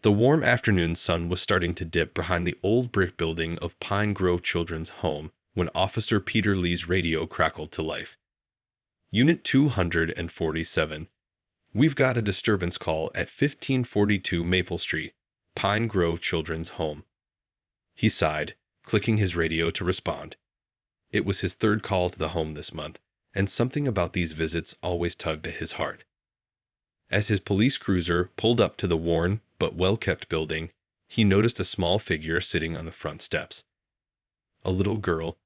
The warm afternoon sun was starting to dip behind the old brick building of Pine Grove Children's Home when Officer Peter Lee's radio crackled to life. Unit 247. We've got a disturbance call at 1542 Maple Street, Pine Grove Children's Home. He sighed, clicking his radio to respond. It was his third call to the home this month, and something about these visits always tugged at his heart. As his police cruiser pulled up to the worn but well-kept building, he noticed a small figure sitting on the front steps. A little girl,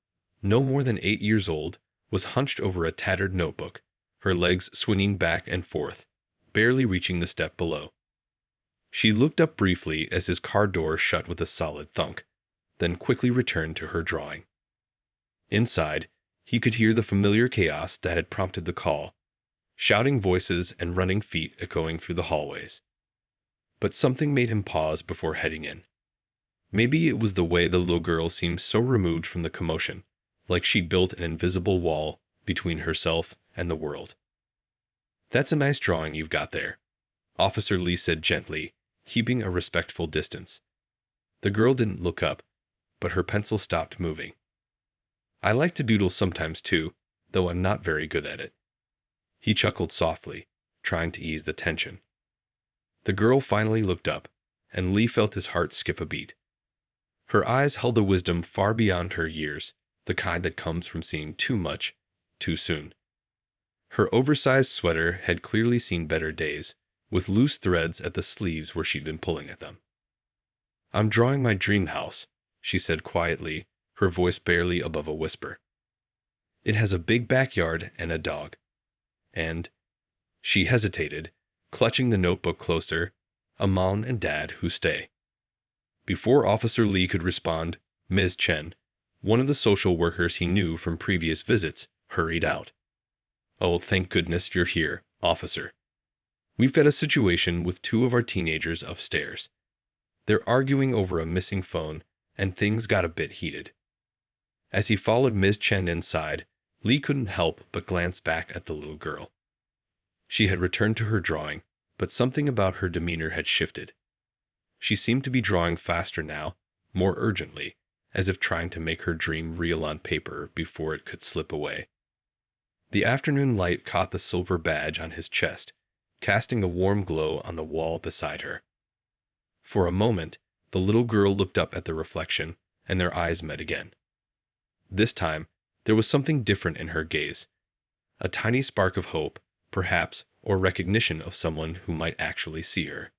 no more than 8 years old, was hunched over a tattered notebook, her legs swinging back and forth, barely reaching the step below. She looked up briefly as his car door shut with a solid thunk, then quickly returned to her drawing. Inside, he could hear the familiar chaos that had prompted the call, shouting voices and running feet echoing through the hallways. But something made him pause before heading in. Maybe it was the way the little girl seemed so removed from the commotion, like she'd built an invisible wall between herself and the world. "That's a nice drawing you've got there," Officer Lee said gently, keeping a respectful distance. The girl didn't look up, but her pencil stopped moving. "I like to doodle sometimes too, though I'm not very good at it." He chuckled softly, trying to ease the tension. The girl finally looked up, and Lee felt his heart skip a beat. Her eyes held a wisdom far beyond her years, the kind that comes from seeing too much, too soon. Her oversized sweater had clearly seen better days, with loose threads at the sleeves where she'd been pulling at them. "I'm drawing my dream house," she said quietly, her voice barely above a whisper. "It has a big backyard and a dog. And," she hesitated, clutching the notebook closer, "a mom and dad who stay." Before Officer Lee could respond, Ms. Chen, one of the social workers he knew from previous visits, hurried out. "Oh, thank goodness you're here, officer. We've got a situation with 2 of our teenagers upstairs. They're arguing over a missing phone, and things got a bit heated." As he followed Ms. Chen inside, Lee couldn't help but glance back at the little girl. She had returned to her drawing, but something about her demeanor had shifted. She seemed to be drawing faster now, more urgently, as if trying to make her dream real on paper before it could slip away. The afternoon light caught the silver badge on his chest, casting a warm glow on the wall beside her. For a moment, the little girl looked up at the reflection, and their eyes met again. This time, there was something different in her gaze. A tiny spark of hope, perhaps, or recognition of someone who might actually see her.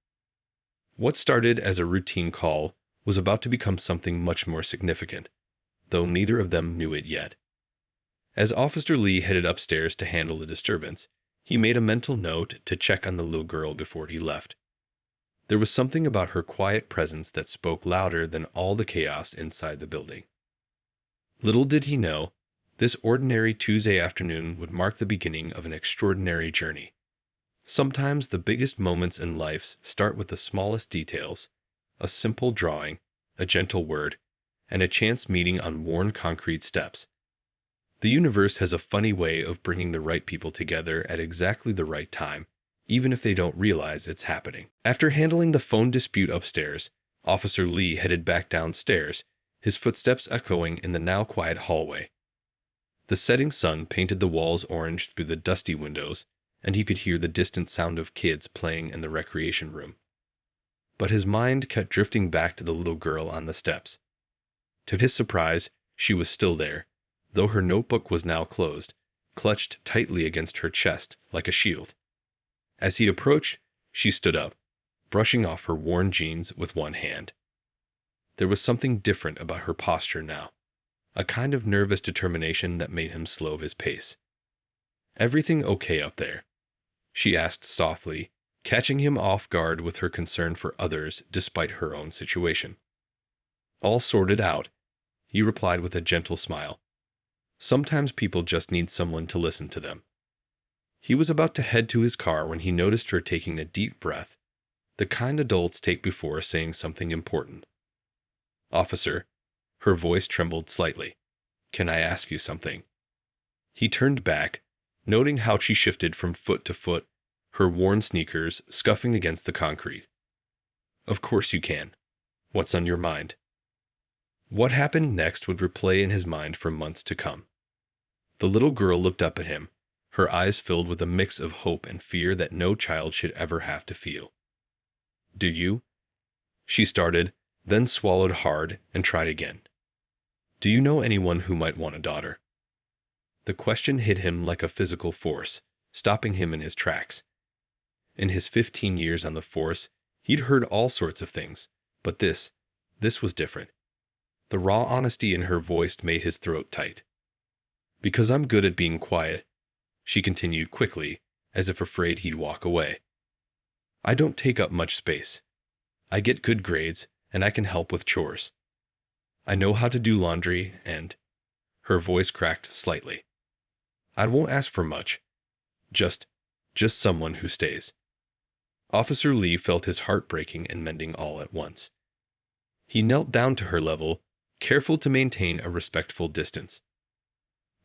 What started as a routine call was about to become something much more significant, though neither of them knew it yet. As Officer Lee headed upstairs to handle the disturbance, he made a mental note to check on the little girl before he left. There was something about her quiet presence that spoke louder than all the chaos inside the building. Little did he know, this ordinary Tuesday afternoon would mark the beginning of an extraordinary journey. Sometimes the biggest moments in life start with the smallest details, a simple drawing, a gentle word, and a chance meeting on worn concrete steps. The universe has a funny way of bringing the right people together at exactly the right time, even if they don't realize it's happening. After handling the phone dispute upstairs, Officer Lee headed back downstairs, his footsteps echoing in the now quiet hallway. The setting sun painted the walls orange through the dusty windows, and he could hear the distant sound of kids playing in the recreation room. But his mind kept drifting back to the little girl on the steps. To his surprise, she was still there, though her notebook was now closed, clutched tightly against her chest like a shield. As he approached, she stood up, brushing off her worn jeans with one hand. There was something different about her posture now, a kind of nervous determination that made him slow his pace. "Everything okay up there?" she asked softly, catching him off guard with her concern for others despite her own situation. "All sorted out," he replied with a gentle smile. "Sometimes people just need someone to listen to them." He was about to head to his car when he noticed her taking a deep breath, the kind adults take before saying something important. "Officer," her voice trembled slightly, "can I ask you something?" He turned back, noting how she shifted from foot to foot, her worn sneakers scuffing against the concrete. Of course you can. What's on your mind? What happened next would replay in his mind for months to come. The little girl looked up at him, her eyes filled with a mix of hope and fear that no child should ever have to feel. Do you? She started, then swallowed hard and tried again. Do you know anyone who might want a daughter? The question hit him like a physical force, stopping him in his tracks. In his 15 years on the force, he'd heard all sorts of things, but this was different. The raw honesty in her voice made his throat tight. Because I'm good at being quiet, she continued quickly, as if afraid he'd walk away. I don't take up much space. I get good grades, and I can help with chores. I know how to do laundry, and... Her voice cracked slightly. I won't ask for much. Just someone who stays. Officer Lee felt his heart breaking and mending all at once. He knelt down to her level, careful to maintain a respectful distance.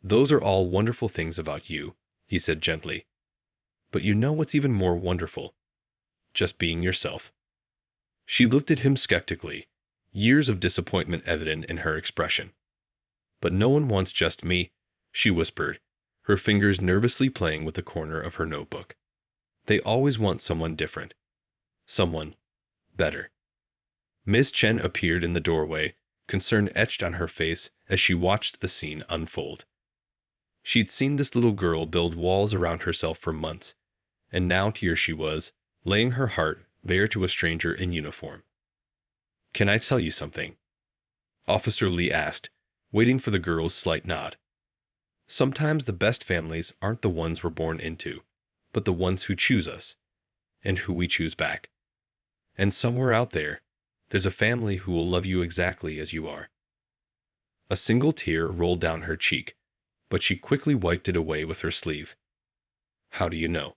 Those are all wonderful things about you, he said gently. But you know what's even more wonderful? Just being yourself. She looked at him skeptically, years of disappointment evident in her expression. But no one wants just me, she whispered, her fingers nervously playing with the corner of her notebook. They always want someone different. Someone better. Miss Chen appeared in the doorway, concern etched on her face as she watched the scene unfold. She'd seen this little girl build walls around herself for months, and now here she was, laying her heart bare to a stranger in uniform. Can I tell you something? Officer Lee asked, waiting for the girl's slight nod. Sometimes the best families aren't the ones we're born into, but the ones who choose us, and who we choose back. And somewhere out there, there's a family who will love you exactly as you are. A single tear rolled down her cheek, but she quickly wiped it away with her sleeve. How do you know?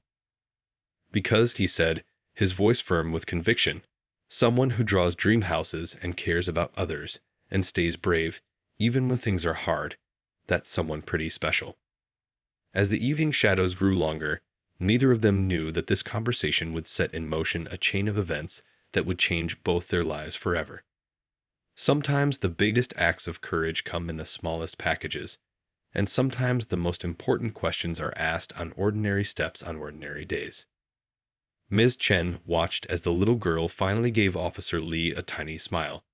Because, he said, his voice firm with conviction, someone who draws dream houses and cares about others and stays brave even when things are hard, that's someone pretty special. As the evening shadows grew longer, neither of them knew that this conversation would set in motion a chain of events that would change both their lives forever. Sometimes the biggest acts of courage come in the smallest packages, and sometimes the most important questions are asked on ordinary steps on ordinary days. Ms. Chen watched as the little girl finally gave Officer Lee a tiny smile,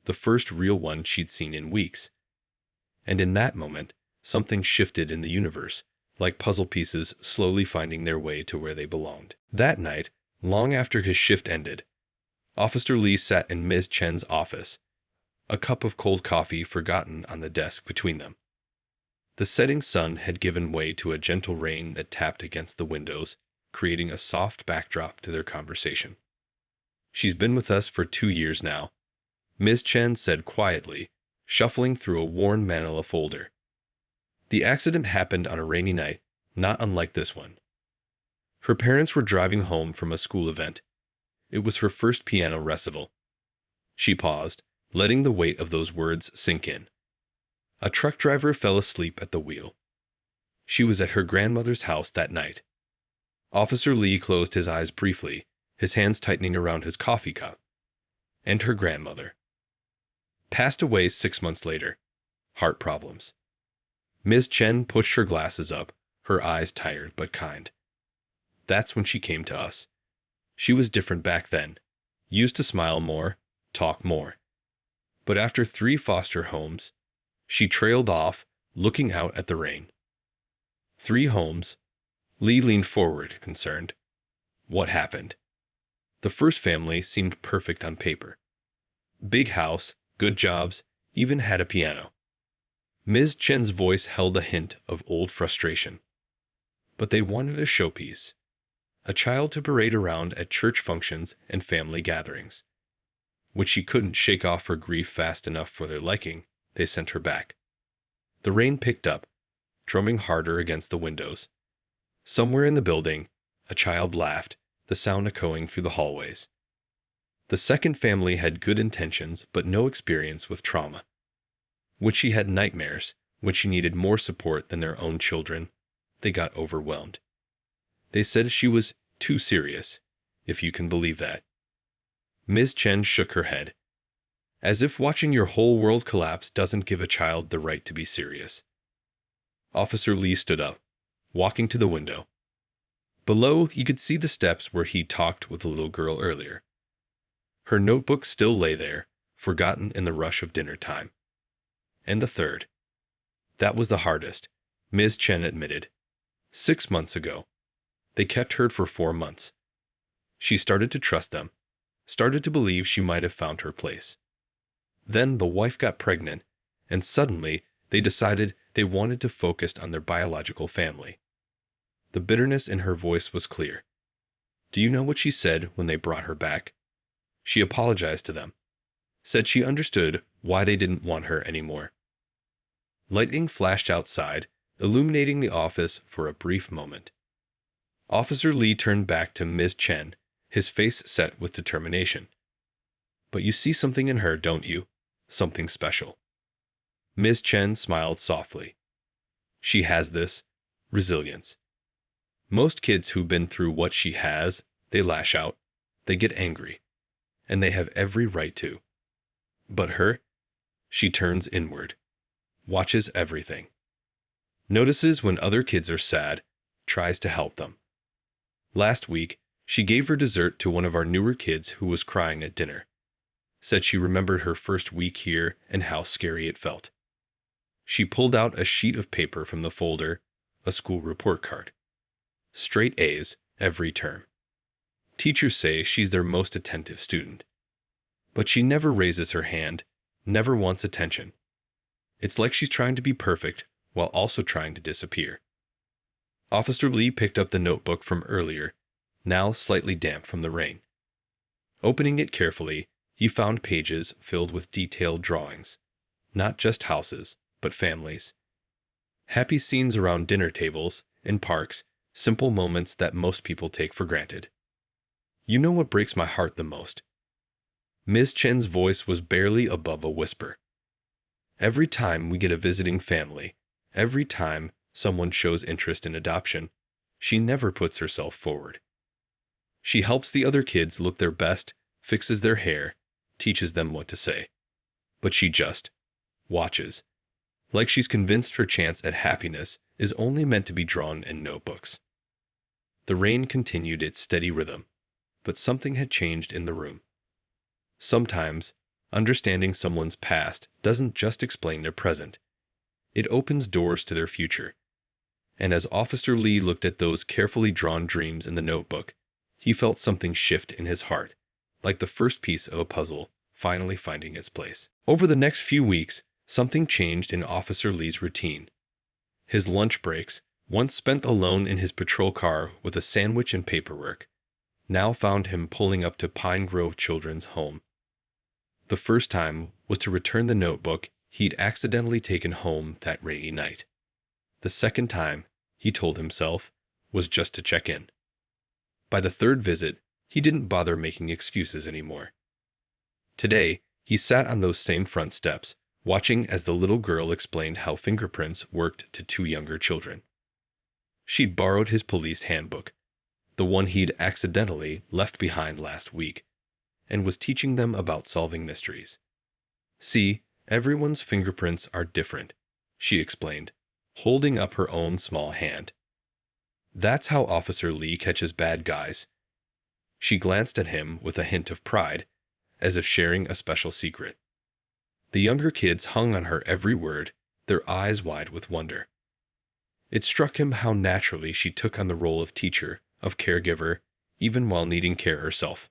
the first real one she'd seen in weeks. And in that moment, something shifted in the universe, like puzzle pieces slowly finding their way to where they belonged. That night, long after his shift ended, Officer Lee sat in Ms. Chen's office, a cup of cold coffee forgotten on the desk between them. The setting sun had given way to a gentle rain that tapped against the windows, creating a soft backdrop to their conversation. She's been with us for 2 years now, Ms. Chen said quietly, shuffling through a worn manila folder. The accident happened on a rainy night, not unlike this one. Her parents were driving home from a school event. It was her first piano recital. She paused, letting the weight of those words sink in. A truck driver fell asleep at the wheel. She was at her grandmother's house that night. Officer Lee closed his eyes briefly, his hands tightening around his coffee cup. And her grandmother. Passed away 6 months later. Heart problems. Ms. Chen pushed her glasses up, her eyes tired but kind. That's when she came to us. She was different back then. Used to smile more, talk more. But after 3 foster homes, she trailed off, looking out at the rain. 3 homes. Lee leaned forward, concerned. What happened? The first family seemed perfect on paper. Big house, good jobs, even had a piano. Ms. Chen's voice held a hint of old frustration. But they wanted a showpiece. A child to parade around at church functions and family gatherings. When she couldn't shake off her grief fast enough for their liking, they sent her back. The rain picked up, drumming harder against the windows. Somewhere in the building, a child laughed, the sound echoing through the hallways. The second family had good intentions but no experience with trauma. When she had nightmares, when she needed more support than their own children, they got overwhelmed. They said she was too serious, if you can believe that. Ms. Chen shook her head, as if watching your whole world collapse doesn't give a child the right to be serious. Officer Lee stood up, walking to the window. Below, he could see the steps where he talked with the little girl earlier. Her notebook still lay there, forgotten in the rush of dinner time. And the third. That was the hardest, Ms. Chen admitted. 6 months ago. They kept her for 4 months. She started to trust them, started to believe she might have found her place. Then the wife got pregnant, and suddenly they decided they wanted to focus on their biological family. The bitterness in her voice was clear. Do you know what she said when they brought her back? She apologized to them, said she understood why they didn't want her anymore. Lightning flashed outside, illuminating the office for a brief moment. Officer Lee turned back to Ms. Chen, his face set with determination. But you see something in her, don't you? Something special. Ms. Chen smiled softly. She has this resilience. Most kids who've been through what she has, they lash out, they get angry, and they have every right to. But her, she turns inward, watches everything, notices when other kids are sad, tries to help them. Last week, she gave her dessert to one of our newer kids who was crying at dinner. Said she remembered her first week here and how scary it felt. She pulled out a sheet of paper from the folder, a school report card. Straight A's every term. Teachers say she's their most attentive student. But she never raises her hand, never wants attention. It's like she's trying to be perfect while also trying to disappear. Officer Lee picked up the notebook from earlier, now slightly damp from the rain. Opening it carefully, he found pages filled with detailed drawings. Not just houses, but families. Happy scenes around dinner tables, in parks, simple moments that most people take for granted. You know what breaks my heart the most? Ms. Chen's voice was barely above a whisper. Every time we get a visiting family, every time someone shows interest in adoption, she never puts herself forward. She helps the other kids look their best, fixes their hair, teaches them what to say. But she just watches, like she's convinced her chance at happiness is only meant to be drawn in notebooks. The rain continued its steady rhythm, but something had changed in the room. Sometimes, understanding someone's past doesn't just explain their present. It opens doors to their future. And as Officer Lee looked at those carefully drawn dreams in the notebook, he felt something shift in his heart, like the first piece of a puzzle finally finding its place. Over the next few weeks, something changed in Officer Lee's routine. His lunch breaks, once spent alone in his patrol car with a sandwich and paperwork, now found him pulling up to Pine Grove Children's Home. The first time was to return the notebook he'd accidentally taken home that rainy night. The second time, he told himself, was just to check in. By the third visit, he didn't bother making excuses anymore. Today, he sat on those same front steps, watching as the little girl explained how fingerprints worked to 2 younger children. She'd borrowed his police handbook, the one he'd accidentally left behind last week, and was teaching them about solving mysteries. See, everyone's fingerprints are different, she explained, holding up her own small hand. That's how Officer Lee catches bad guys. She glanced at him with a hint of pride, as if sharing a special secret. The younger kids hung on her every word, their eyes wide with wonder. It struck him how naturally she took on the role of teacher, of caregiver, even while needing care herself.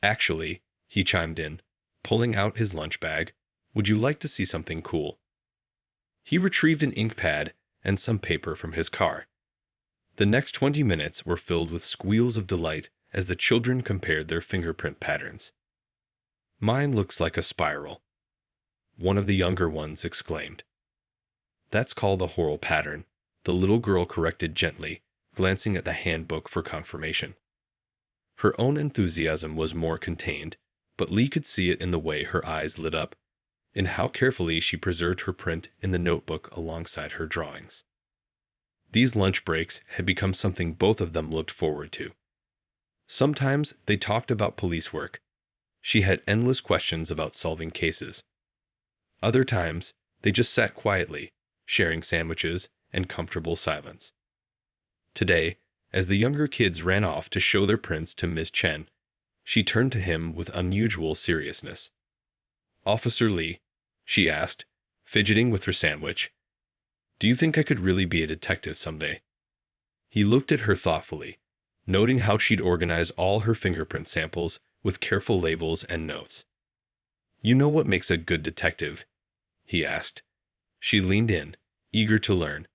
Actually, he chimed in, pulling out his lunch bag, would you like to see something cool? He retrieved an ink pad and some paper from his car. The next 20 minutes were filled with squeals of delight as the children compared their fingerprint patterns. Mine looks like a spiral, one of the younger ones exclaimed. That's called a whorl pattern, the little girl corrected gently, glancing at the handbook for confirmation. Her own enthusiasm was more contained, but Lee could see it in the way her eyes lit up, in how carefully she preserved her print in the notebook alongside her drawings. These lunch breaks had become something both of them looked forward to. Sometimes they talked about police work, She had endless questions about solving cases. Other times, they just sat quietly, sharing sandwiches and comfortable silence. Today, as the younger kids ran off to show their prints to Miss Chen, she turned to him with unusual seriousness. "Officer Lee," she asked, fidgeting with her sandwich, "do you think I could really be a detective someday?" He looked at her thoughtfully, noting how she'd organized all her fingerprint samples with careful labels and notes. "You know what makes a good detective?" he asked. She leaned in, eager to learn.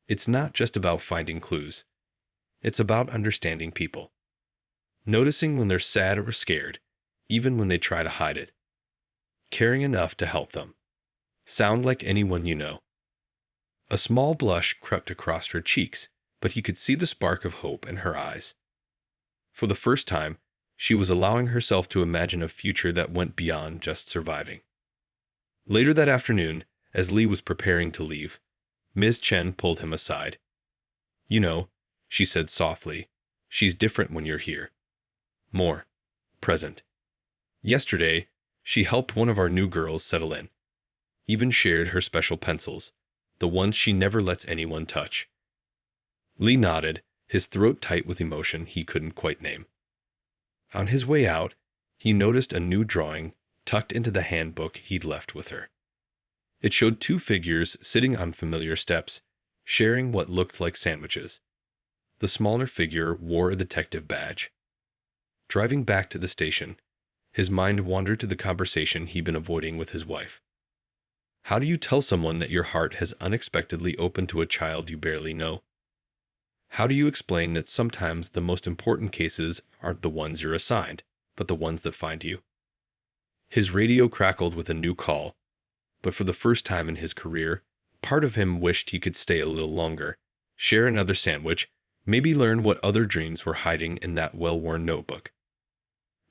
"It's not just about finding clues. It's about understanding people. Noticing when they're sad or scared, even when they try to hide it. Caring enough to help them. Sound like anyone you know." A small blush crept across her cheeks, but he could see the spark of hope in her eyes. For the first time, she was allowing herself to imagine a future that went beyond just surviving. Later that afternoon, as Lee was preparing to leave, Ms. Chen pulled him aside. "You know," she said softly, "she's different when you're here. More present. Yesterday, she helped one of our new girls settle in. Even shared her special pencils, the ones she never lets anyone touch." Lee nodded, his throat tight with emotion he couldn't quite name. On his way out, he noticed a new drawing tucked into the handbook he'd left with her. It showed two figures sitting on familiar steps, sharing what looked like sandwiches. The smaller figure wore a detective badge. Driving back to the station, his mind wandered to the conversation he'd been avoiding with his wife. How do you tell someone that your heart has unexpectedly opened to a child you barely know? How do you explain that sometimes the most important cases aren't the ones you're assigned, but the ones that find you? His radio crackled with a new call, but for the first time in his career, part of him wished he could stay a little longer, share another sandwich, maybe learn what other dreams were hiding in that well-worn notebook.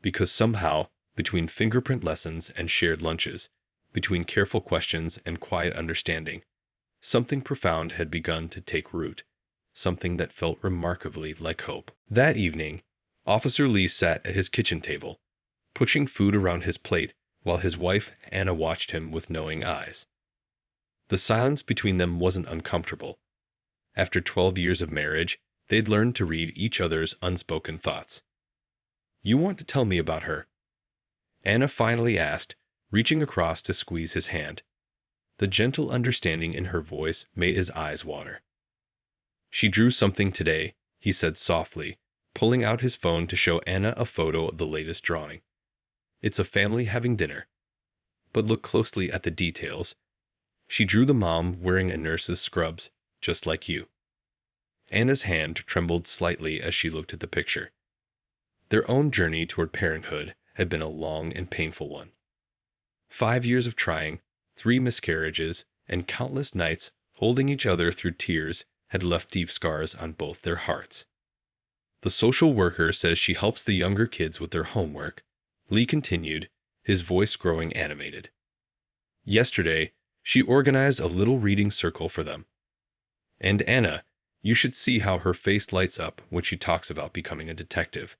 Because somehow, between fingerprint lessons and shared lunches, between careful questions and quiet understanding, something profound had begun to take root, something that felt remarkably like hope. That evening, Officer Lee sat at his kitchen table, pushing food around his plate while his wife Anna watched him with knowing eyes. The silence between them wasn't uncomfortable. After 12 years of marriage, they'd learned to read each other's unspoken thoughts. "You want to tell me about her?" Anna finally asked, reaching across to squeeze his hand. The gentle understanding in her voice made his eyes water. "She drew something today," he said softly, pulling out his phone to show Anna a photo of the latest drawing. "It's a family having dinner. But look closely at the details. She drew the mom wearing a nurse's scrubs, just like you." Anna's hand trembled slightly as she looked at the picture. Their own journey toward parenthood had been a long and painful one. 5 years of trying, 3 miscarriages, and countless nights holding each other through tears had left deep scars on both their hearts. "The social worker says she helps the younger kids with their homework," Lee continued, his voice growing animated. "Yesterday, she organized a little reading circle for them. And Anna, you should see how her face lights up when she talks about becoming a detective."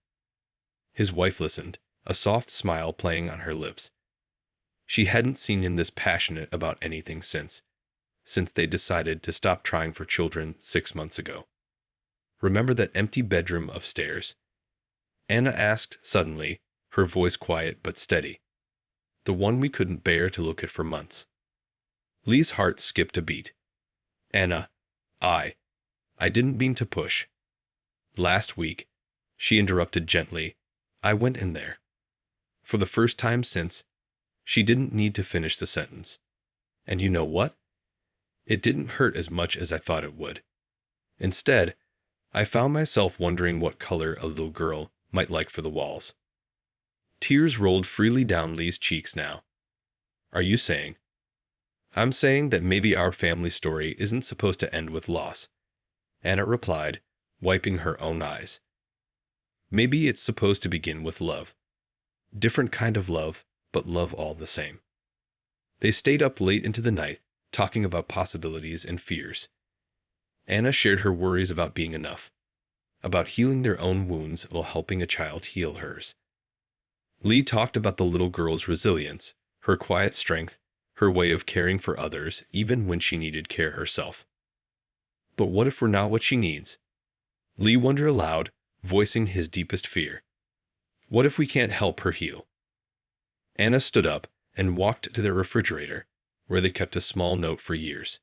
His wife listened, a soft smile playing on her lips. She hadn't seen him this passionate about anything since they decided to stop trying for children 6 months ago. "Remember that empty bedroom upstairs?" Anna asked suddenly, her voice quiet but steady. "The one we couldn't bear to look at for months." Lee's heart skipped a beat. "Anna, I didn't mean to push." "Last week," she interrupted gently, "I went in there. For the first time since." She didn't need to finish the sentence. "And you know what? It didn't hurt as much as I thought it would. Instead, I found myself wondering what color a little girl might like for the walls." Tears rolled freely down Lee's cheeks now. "Are you saying?" "I'm saying that maybe our family story isn't supposed to end with loss," Anna replied, wiping her own eyes. "Maybe it's supposed to begin with love. Different kind of love, but love all the same." They stayed up late into the night, talking about possibilities and fears. Anna shared her worries about being enough, about healing their own wounds while helping a child heal hers. Lee talked about the little girl's resilience, her quiet strength, her way of caring for others even when she needed care herself. But what if we're not what she needs? Lee wondered aloud, voicing his deepest fear. What if we can't help her heal? Anna stood up and walked to their refrigerator, where they kept a small note for years.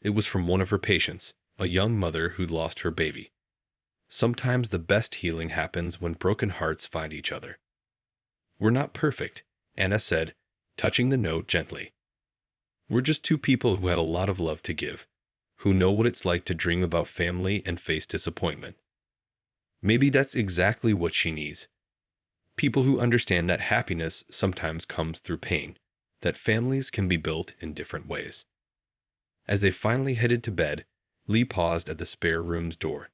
It was from one of her patients, a young mother who'd lost her baby. Sometimes the best healing happens when broken hearts find each other. We're not perfect, Anna said, touching the note gently. We're just two people who have a lot of love to give, who know what it's like to dream about family and face disappointment. Maybe that's exactly what she needs. People who understand that happiness sometimes comes through pain, that families can be built in different ways. As they finally headed to bed, Lee paused at the spare room's door.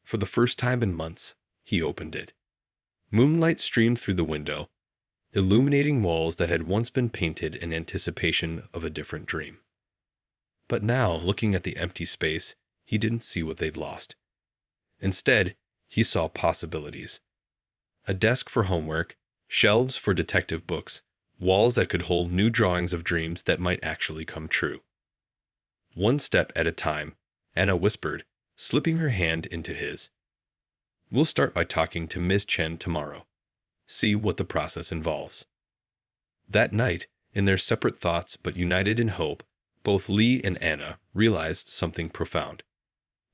For the first time in months, he opened it. Moonlight streamed through the window, illuminating walls that had once been painted in anticipation of a different dream. But now, looking at the empty space, he didn't see what they'd lost. Instead, he saw possibilities. A desk for homework, shelves for detective books, walls that could hold new drawings of dreams that might actually come true. One step at a time, Anna whispered, slipping her hand into his. We'll start by talking to Ms. Chen tomorrow. See what the process involves. That night, in their separate thoughts but united in hope, both Lee and Anna realized something profound.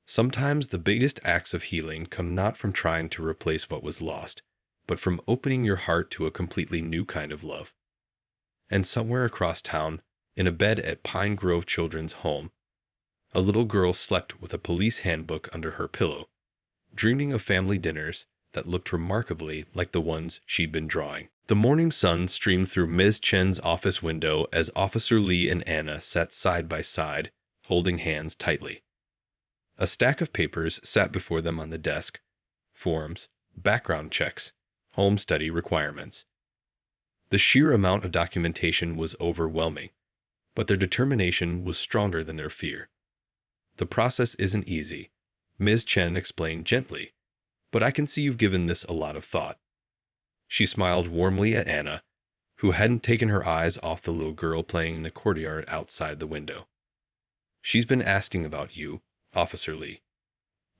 Sometimes the biggest acts of healing come not from trying to replace what was lost, but from opening your heart to a completely new kind of love. And somewhere across town, in a bed at Pine Grove Children's Home, a little girl slept with a police handbook under her pillow, dreaming of family dinners that looked remarkably like the ones she'd been drawing. The morning sun streamed through Ms. Chen's office window as Officer Lee and Anna sat side by side, holding hands tightly. A stack of papers sat before them on the desk: forms, background checks, home study requirements. The sheer amount of documentation was overwhelming, but their determination was stronger than their fear. The process isn't easy, Ms. Chen explained gently, but I can see you've given this a lot of thought. She smiled warmly at Anna, who hadn't taken her eyes off the little girl playing in the courtyard outside the window. She's been asking about you, Officer Lee.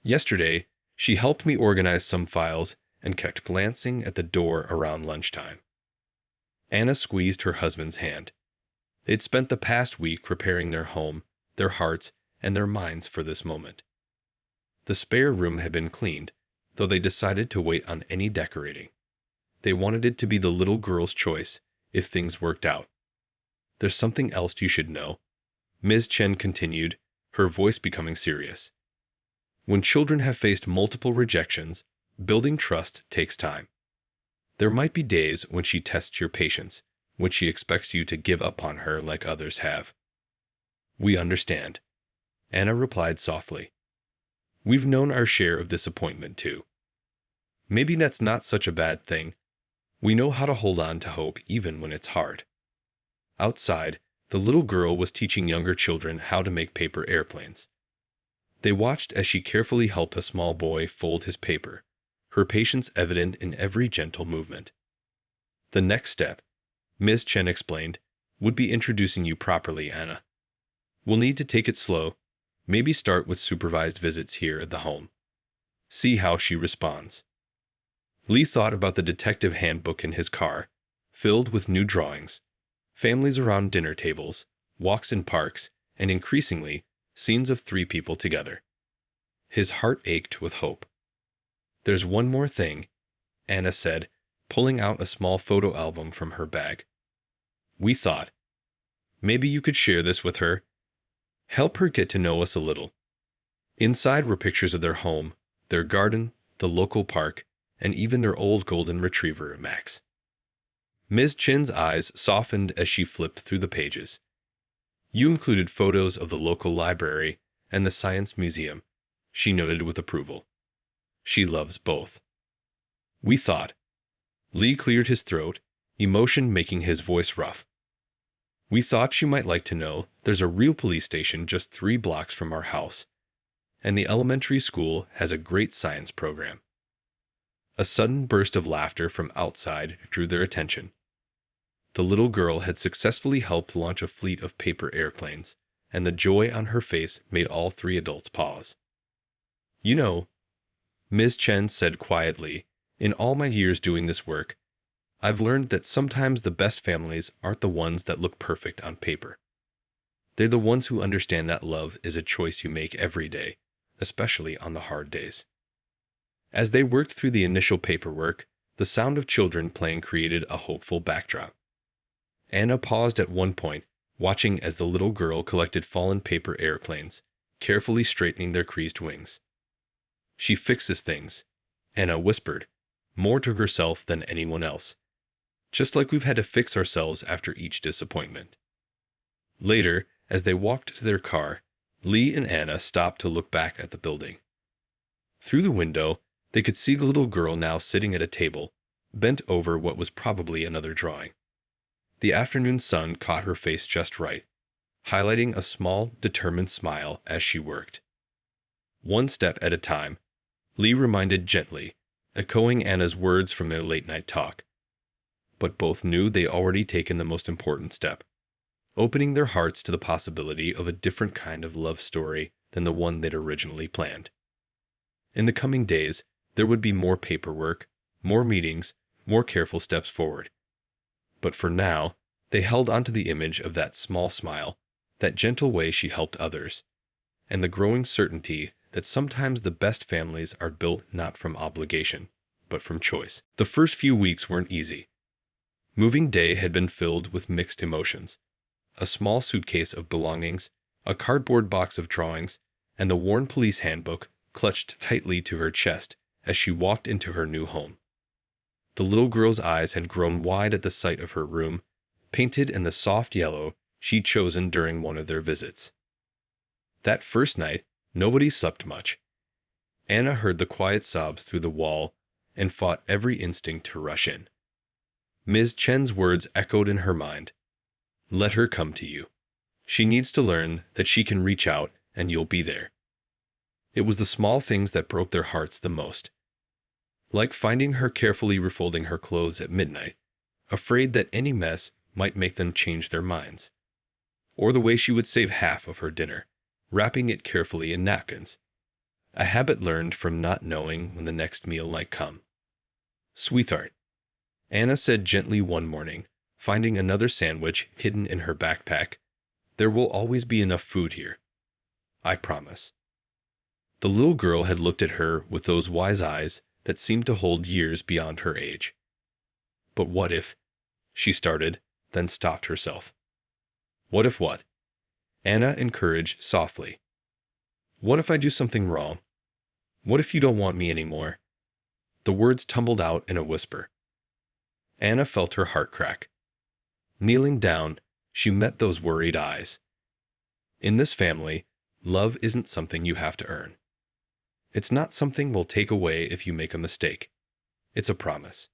Yesterday, she helped me organize some files and kept glancing at the door around lunchtime. Anna squeezed her husband's hand. They'd spent the past week preparing their home, their hearts, and their minds for this moment. The spare room had been cleaned, though they decided to wait on any decorating. They wanted it to be the little girl's choice, if things worked out. There's something else you should know, Ms. Chen continued, her voice becoming serious. When children have faced multiple rejections, building trust takes time. There might be days when she tests your patience, when she expects you to give up on her like others have. We understand, Anna replied softly. We've known our share of disappointment too. Maybe that's not such a bad thing. We know how to hold on to hope even when it's hard. Outside, the little girl was teaching younger children how to make paper airplanes. They watched as she carefully helped a small boy fold his paper, her patience evident in every gentle movement. The next step, Ms. Chen explained, would be introducing you properly, Anna. We'll need to take it slow, maybe start with supervised visits here at the home. See how she responds. Lee thought about the detective handbook in his car, filled with new drawings, families around dinner tables, walks in parks, and increasingly, scenes of 3 people together. His heart ached with hope. There's one more thing, Anna said, pulling out a small photo album from her bag. We thought, maybe you could share this with her. Help her get to know us a little. Inside were pictures of their home, their garden, the local park, and even their old golden retriever, Max. Ms. Chen's eyes softened as she flipped through the pages. You included photos of the local library and the science museum, she noted with approval. She loves both. We thought. Lee cleared his throat, emotion making his voice rough. We thought she might like to know there's a real police station just 3 blocks from our house, and the elementary school has a great science program. A sudden burst of laughter from outside drew their attention. The little girl had successfully helped launch a fleet of paper airplanes, and the joy on her face made all three adults pause. "You know," Ms. Chen said quietly, "in all my years doing this work, I've learned that sometimes the best families aren't the ones that look perfect on paper. They're the ones who understand that love is a choice you make every day, especially on the hard days." As they worked through the initial paperwork, the sound of children playing created a hopeful backdrop. Anna paused at one point, watching as the little girl collected fallen paper airplanes, carefully straightening their creased wings. "She fixes things," Anna whispered, more to herself than anyone else. "Just like we've had to fix ourselves after each disappointment." Later, as they walked to their car, Lee and Anna stopped to look back at the building. Through the window, they could see the little girl now sitting at a table, bent over what was probably another drawing. The afternoon sun caught her face just right, highlighting a small, determined smile as she worked. "One step at a time," Lee reminded gently, echoing Anna's words from their late-night talk. But both knew they'd already taken the most important step, opening their hearts to the possibility of a different kind of love story than the one they'd originally planned. In the coming days, there would be more paperwork, more meetings, more careful steps forward. But for now, they held onto the image of that small smile, that gentle way she helped others, and the growing certainty that sometimes the best families are built not from obligation, but from choice. The first few weeks weren't easy. Moving day had been filled with mixed emotions. A small suitcase of belongings, a cardboard box of drawings, and the worn police handbook clutched tightly to her chest as she walked into her new home. The little girl's eyes had grown wide at the sight of her room, painted in the soft yellow she'd chosen during one of their visits. That first night, nobody slept much. Anna heard the quiet sobs through the wall and fought every instinct to rush in. Ms. Chen's words echoed in her mind. "Let her come to you. She needs to learn that she can reach out and you'll be there." It was the small things that broke their hearts the most. Like finding her carefully refolding her clothes at midnight, afraid that any mess might make them change their minds. Or the way she would save half of her dinner, wrapping it carefully in napkins. A habit learned from not knowing when the next meal might come. "Sweetheart," Anna said gently one morning, finding another sandwich hidden in her backpack, "there will always be enough food here. I promise." The little girl had looked at her with those wise eyes that seemed to hold years beyond her age. "But what if—" she started, then stopped herself. "What if what?" Anna encouraged softly. "What if I do something wrong? What if you don't want me anymore?" The words tumbled out in a whisper. Anna felt her heart crack. Kneeling down, she met those worried eyes. In this family, love isn't something you have to earn. It's not something we'll take away if you make a mistake. It's a promise.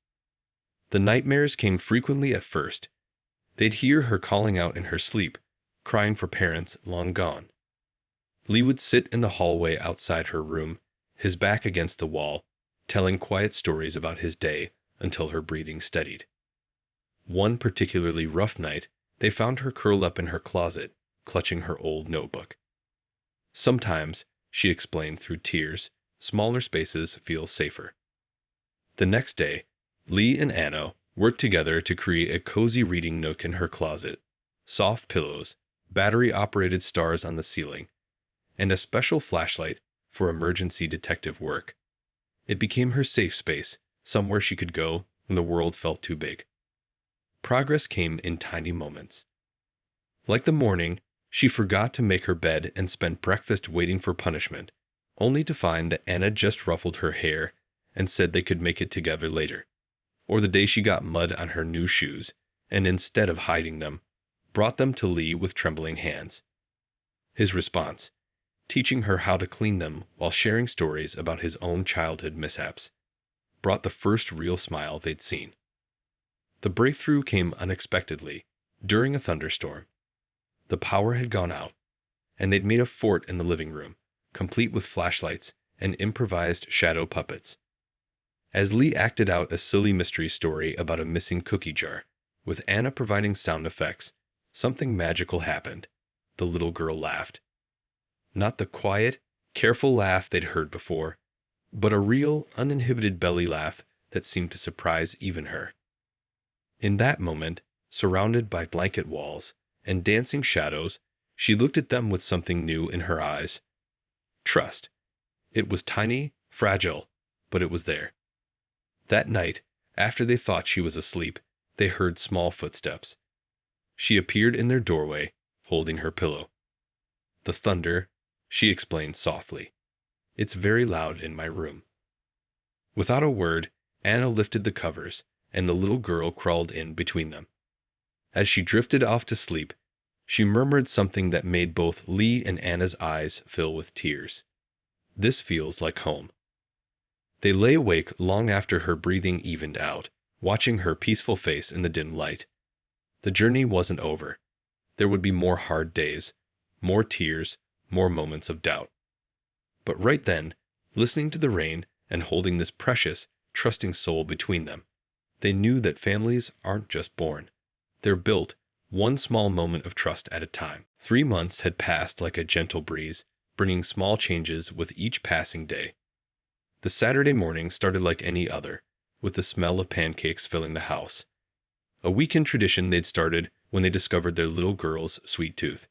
The nightmares came frequently at first. They'd hear her calling out in her sleep, crying for parents long gone. Lee would sit in the hallway outside her room, his back against the wall, telling quiet stories about his day until her breathing steadied. One particularly rough night, they found her curled up in her closet, clutching her old notebook. "Sometimes," she explained through tears, "smaller spaces feel safer." The next day, Lee and Anna worked together to create a cozy reading nook in her closet, soft pillows, battery-operated stars on the ceiling, and a special flashlight for emergency detective work. It became her safe space, somewhere she could go when the world felt too big. Progress came in tiny moments. Like the morning, she forgot to make her bed and spent breakfast waiting for punishment, only to find that Anna just ruffled her hair and said they could make it together later. Or the day she got mud on her new shoes, and instead of hiding them, brought them to Lee with trembling hands. His response, teaching her how to clean them while sharing stories about his own childhood mishaps, brought the first real smile they'd seen. The breakthrough came unexpectedly, during a thunderstorm. The power had gone out, and they'd made a fort in the living room, complete with flashlights and improvised shadow puppets. As Lee acted out a silly mystery story about a missing cookie jar, with Anna providing sound effects, something magical happened. The little girl laughed. Not the quiet, careful laugh they'd heard before, but a real, uninhibited belly laugh that seemed to surprise even her. In that moment, surrounded by blanket walls and dancing shadows, she looked at them with something new in her eyes. Trust. It was tiny, fragile, but it was there. That night, after they thought she was asleep, they heard small footsteps. She appeared in their doorway, holding her pillow. The thunder, she explained softly. It's very loud in my room. Without a word, Anna lifted the covers, and the little girl crawled in between them. As she drifted off to sleep, she murmured something that made both Lee and Anna's eyes fill with tears. This feels like home. They lay awake long after her breathing evened out, watching her peaceful face in the dim light. The journey wasn't over. There would be more hard days, more tears, more moments of doubt. But right then, listening to the rain and holding this precious, trusting soul between them, they knew that families aren't just born. They're built, one small moment of trust at a time. 3 months had passed like a gentle breeze, bringing small changes with each passing day. The Saturday morning started like any other, with the smell of pancakes filling the house. A weekend tradition they'd started when they discovered their little girl's sweet tooth.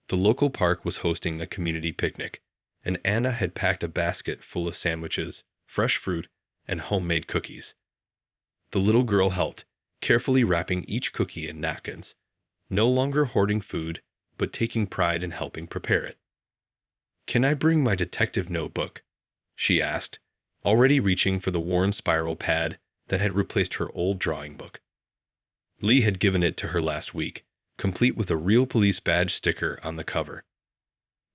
The local park was hosting a community picnic, and Anna had packed a basket full of sandwiches, fresh fruit, and homemade cookies. The little girl helped, carefully wrapping each cookie in napkins, no longer hoarding food, but taking pride in helping prepare it. "Can I bring my detective notebook?" she asked, already reaching for the worn spiral pad that had replaced her old drawing book. Lee had given it to her last week, complete with a real police badge sticker on the cover.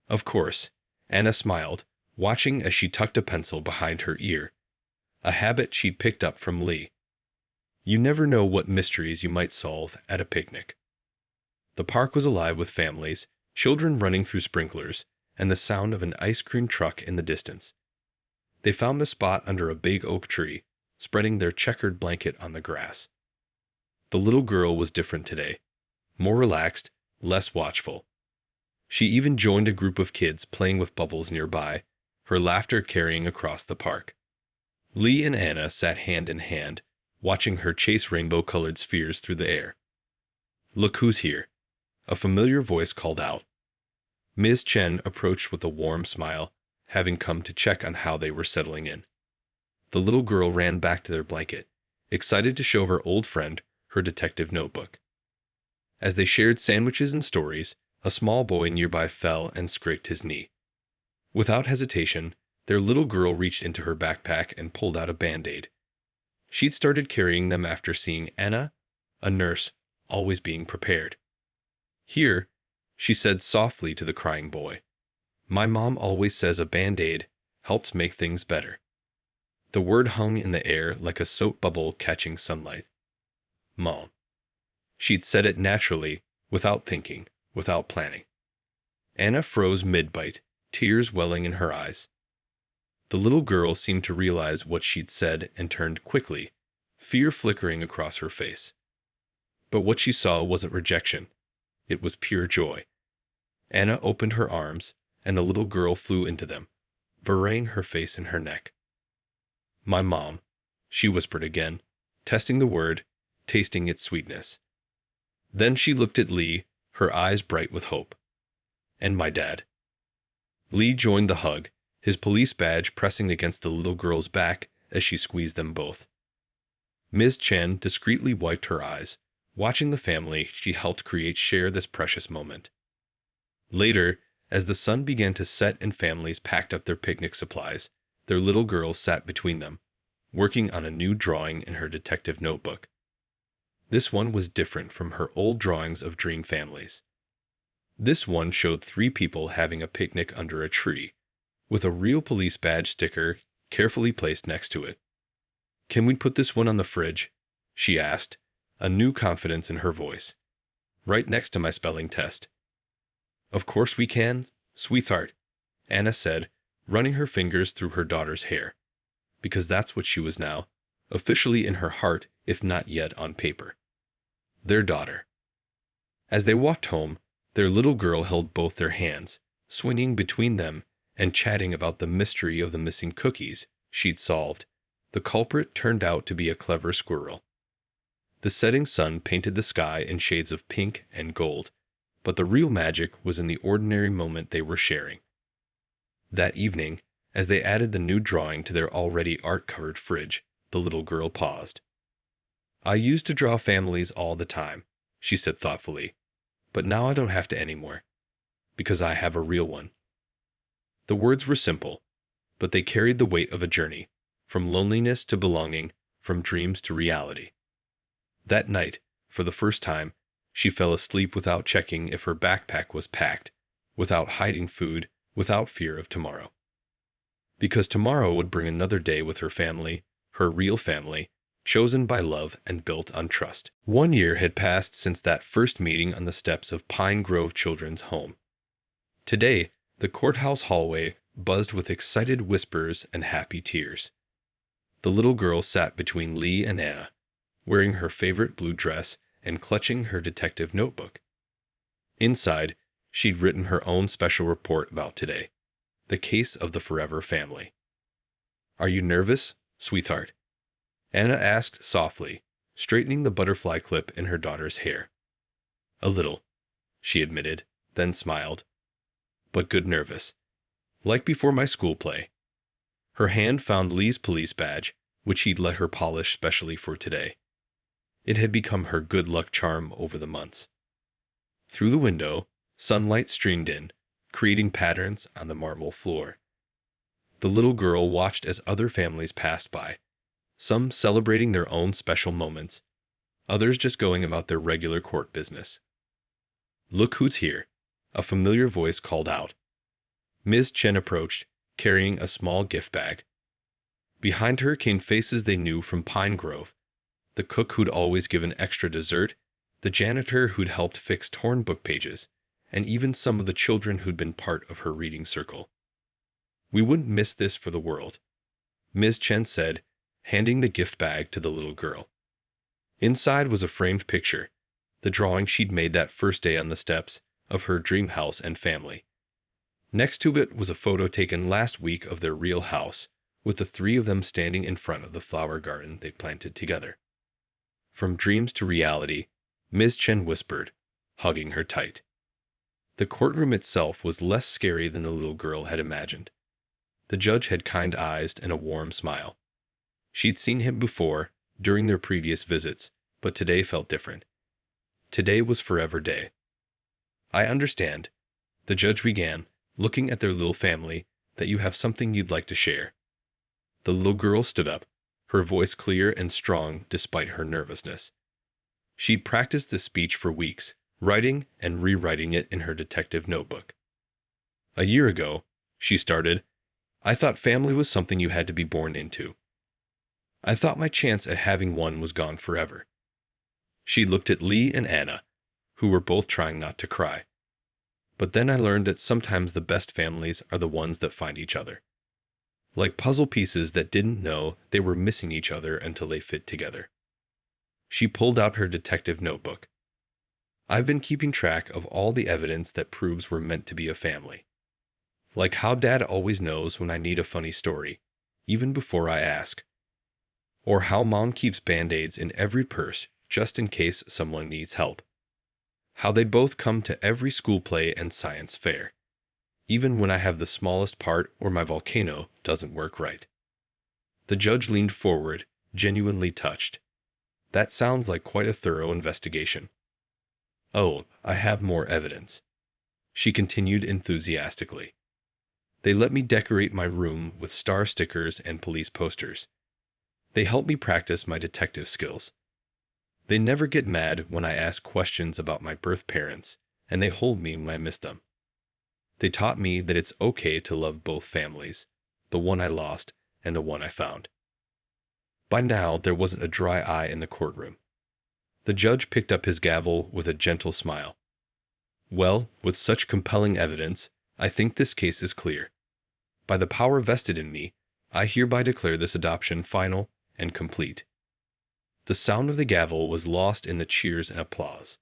Of course, Anna smiled, watching as she tucked a pencil behind her ear, a habit she'd picked up from Lee. You never know what mysteries you might solve at a picnic. The park was alive with families, children running through sprinklers, and the sound of an ice cream truck in the distance. They found a spot under a big oak tree, spreading their checkered blanket on the grass. The little girl was different today, more relaxed, less watchful. She even joined a group of kids playing with bubbles nearby, her laughter carrying across the park. Lee and Anna sat hand in hand, watching her chase rainbow-colored spheres through the air. "Look who's here," a familiar voice called out. Ms. Chen approached with a warm smile, having come to check on how they were settling in. The little girl ran back to their blanket, excited to show her old friend her detective notebook. As they shared sandwiches and stories, a small boy nearby fell and scraped his knee. Without hesitation, their little girl reached into her backpack and pulled out a Band-Aid. She'd started carrying them after seeing Anna, a nurse, always being prepared. "Here," she said softly to the crying boy. "My mom always says a Band-Aid helps make things better." The word hung in the air like a soap bubble catching sunlight. Mom. She'd said it naturally, without thinking, without planning. Anna froze mid-bite, tears welling in her eyes. The little girl seemed to realize what she'd said and turned quickly, fear flickering across her face. But what she saw wasn't rejection. It was pure joy. Anna opened her arms, and the little girl flew into them, burying her face in her neck. "My mom," she whispered again, testing the word, tasting its sweetness. Then she looked at Lee, her eyes bright with hope. "And my dad." Lee joined the hug, his police badge pressing against the little girl's back as she squeezed them both. Ms. Chen discreetly wiped her eyes, watching the family she helped create share this precious moment. Later, as the sun began to set and families packed up their picnic supplies, their little girl sat between them, working on a new drawing in her detective notebook. This one was different from her old drawings of dream families. This one showed 3 people having a picnic under a tree, with a real police badge sticker carefully placed next to it. "Can we put this one on the fridge?" she asked, a new confidence in her voice. "Right next to my spelling test." "Of course we can, sweetheart," Anna said, running her fingers through her daughter's hair. because that's what she was now, officially in her heart, if not yet on paper. Their daughter. As they walked home, their little girl held both their hands, swinging between them and chatting about the mystery of the missing cookies she'd solved. The culprit turned out to be a clever squirrel. The setting sun painted the sky in shades of pink and gold, but the real magic was in the ordinary moment they were sharing. That evening, as they added the new drawing to their already art-covered fridge, the little girl paused. "I used to draw families all the time," she said thoughtfully, "but now I don't have to anymore, because I have a real one." The words were simple, but they carried the weight of a journey, from loneliness to belonging, from dreams to reality. That night, for the first time, she fell asleep without checking if her backpack was packed, without hiding food, without fear of tomorrow. Because tomorrow would bring another day with her family, her real family, chosen by love and built on trust. 1 year had passed since that first meeting on the steps of Pine Grove Children's Home. Today, the courthouse hallway buzzed with excited whispers and happy tears. The little girl sat between Lee and Anna, wearing her favorite blue dress and clutching her detective notebook. Inside, she'd written her own special report about today, the case of the Forever family. "Are you nervous, sweetheart?" Anna asked softly, straightening the butterfly clip in her daughter's hair. "A little," she admitted, then smiled. "But good nervous. Like before my school play." Her hand found Lee's police badge, which he'd let her polish specially for today. It had become her good luck charm over the months. Through the window, sunlight streamed in, creating patterns on the marble floor. The little girl watched as other families passed by, some celebrating their own special moments, others just going about their regular court business. "Look who's here," a familiar voice called out. Ms. Chen approached, carrying a small gift bag. Behind her came faces they knew from Pine Grove, the cook who'd always given extra dessert, the janitor who'd helped fix torn book pages, and even some of the children who'd been part of her reading circle. "We wouldn't miss this for the world," Ms. Chen said, handing the gift bag to the little girl. Inside was a framed picture, the drawing she'd made that first day on the steps of her dream house and family. Next to it was a photo taken last week of their real house, with the three of them standing in front of the flower garden they planted together. From dreams to reality, Ms. Chen whispered, hugging her tight. The courtroom itself was less scary than the little girl had imagined. The judge had kind eyes and a warm smile. She'd seen him before, during their previous visits, but today felt different. Today was Forever Day. "I understand," the judge began, looking at their little family, "that you have something you'd like to share." The little girl stood up, her voice clear and strong despite her nervousness. She'd practiced this speech for weeks, writing and rewriting it in her detective notebook. "A year ago," she started, "I thought family was something you had to be born into. I thought my chance at having one was gone forever." She looked at Lee and Anna, who were both trying not to cry. "But then I learned that sometimes the best families are the ones that find each other. Like puzzle pieces that didn't know they were missing each other until they fit together." She pulled out her detective notebook. "I've been keeping track of all the evidence that proves we're meant to be a family. Like how Dad always knows when I need a funny story, even before I ask. Or how Mom keeps Band-Aids in every purse just in case someone needs help. How they both come to every school play and science fair, even when I have the smallest part or my volcano doesn't work right." The judge leaned forward, genuinely touched. "That sounds like quite a thorough investigation." "Oh, I have more evidence," she continued enthusiastically. "They let me decorate my room with star stickers and police posters. They help me practice my detective skills. They never get mad when I ask questions about my birth parents, and they hold me when I miss them. They taught me that it's okay to love both families, the one I lost and the one I found." By now, there wasn't a dry eye in the courtroom. The judge picked up his gavel with a gentle smile. "Well, with such compelling evidence, I think this case is clear. By the power vested in me, I hereby declare this adoption final and complete." The sound of the gavel was lost in the cheers and applause.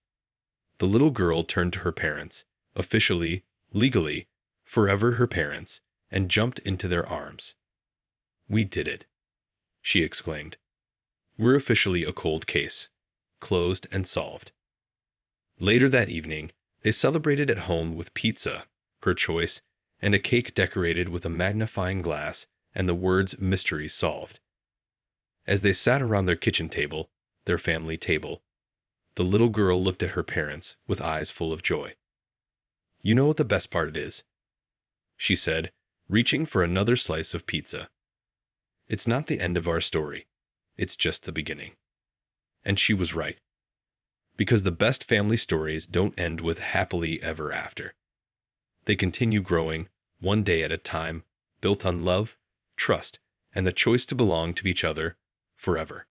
The little girl turned to her parents, officially, legally, forever her parents, and jumped into their arms. "We did it," she exclaimed. "We're officially a cold case, closed and solved." Later that evening, they celebrated at home with pizza, her choice, and a cake decorated with a magnifying glass and the words "mystery solved." As they sat around their kitchen table, their family table, the little girl looked at her parents with eyes full of joy. "You know what the best part is?" she said, reaching for another slice of pizza. "It's not the end of our story. It's just the beginning." And she was right. Because the best family stories don't end with happily ever after. They continue growing, one day at a time, built on love, trust, and the choice to belong to each other forever.